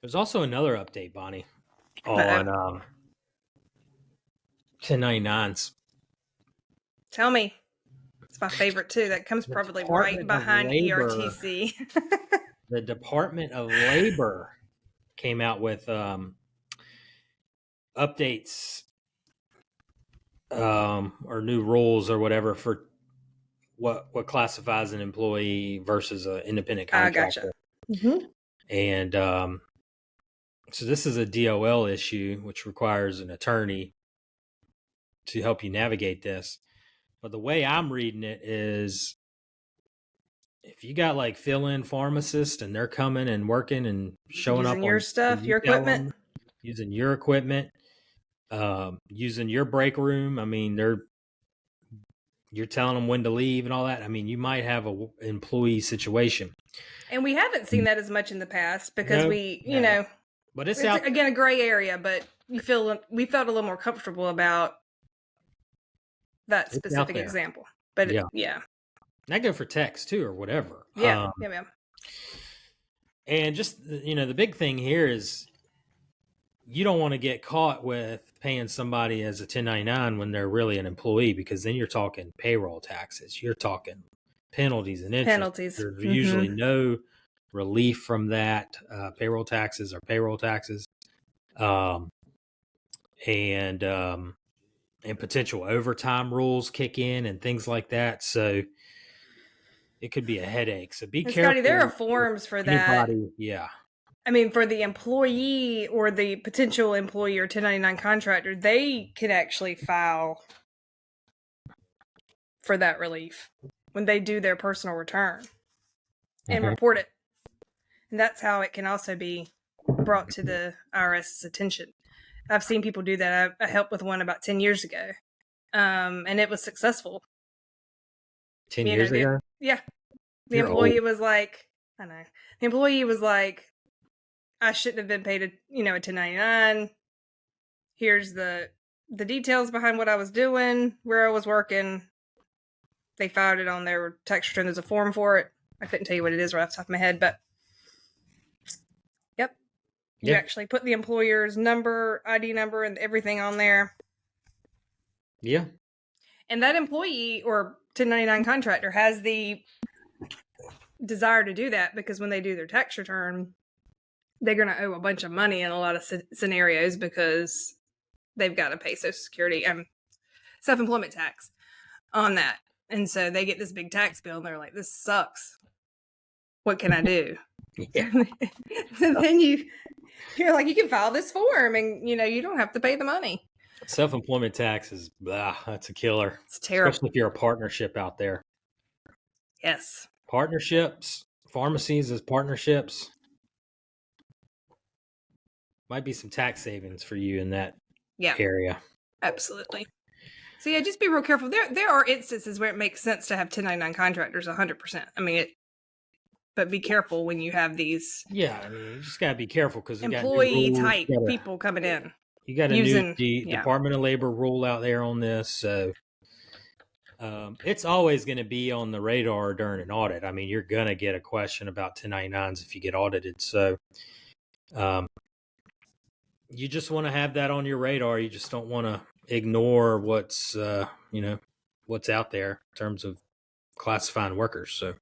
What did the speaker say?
There's also another update, Bonnie, Uh-oh. on 1099s. Tell me. It's my favorite too. That comes The probably right Department of behind Labor, ERTC. the Department of Labor came out with updates or new rules or whatever for what classifies an employee versus an independent I gotcha. contractor. Mm-hmm. And so this is a DOL issue, which requires an attorney to help you navigate this. But the way I'm reading it is, if you got like fill-in pharmacists and they're coming and working and showing Using up your on stuff, you your tell equipment. them, using your equipment, using your break room, I mean, you're telling them when to leave and all that. I mean, you might have a employee situation. And we haven't seen that as much in the past because No, but it's out. again a gray area, but we felt a little more comfortable about that It's out specific there. example. But Yeah. That go for text too or whatever. Yeah. And just, the big thing here is you don't want to get caught with paying somebody as a 1099 when they're really an employee, because then you're talking payroll taxes. You're talking penalties and interest. Penalties. There's usually no relief from that. Payroll taxes are payroll taxes. And potential overtime rules kick in and things like that. So it could be a headache. So be careful. Scotty, there are forms for that. Yeah. I mean, for the employee or the potential employee or 1099 contractor, they can actually file for that relief when they do their personal return and report it. And that's how it can also be brought to the IRS's attention. I've seen people do that. I helped with one about 10 years ago, and it was successful. 10 years ago? Yeah. The employee was like, I know. The employee was like, I shouldn't have been paid a 1099. Here's the details behind what I was doing, where I was working. They filed it on their tax return. There's a form for it. I couldn't tell you what it is right off the top of my head, but yep. You actually put the employer's number, ID number, and everything on there. Yeah. And that employee or 1099 contractor has the desire to do that because when they do their tax return, they're going to owe a bunch of money in a lot of scenarios because they've got to pay Social Security and self-employment tax on that. And so they get this big tax bill and they're like, this sucks. What can I do? Yeah. And then you're like, you can file this form and, you don't have to pay the money. Self-employment tax is, that's a killer. It's terrible. Especially if you're a partnership out there. Yes. Partnerships, pharmacies as partnerships. Might be some tax savings for you in that area. Absolutely. So yeah, just be real careful. There are instances where it makes sense to have 1099 contractors 100%. I mean, but be careful when you have these. Yeah, I mean, you just gotta be careful because employee type people coming in. You got a new Department of Labor rule out there on this, so it's always going to be on the radar during an audit. I mean, you're going to get a question about 1099s if you get audited. So you just want to have that on your radar. You just don't want to ignore what's, what's out there in terms of classifying workers. So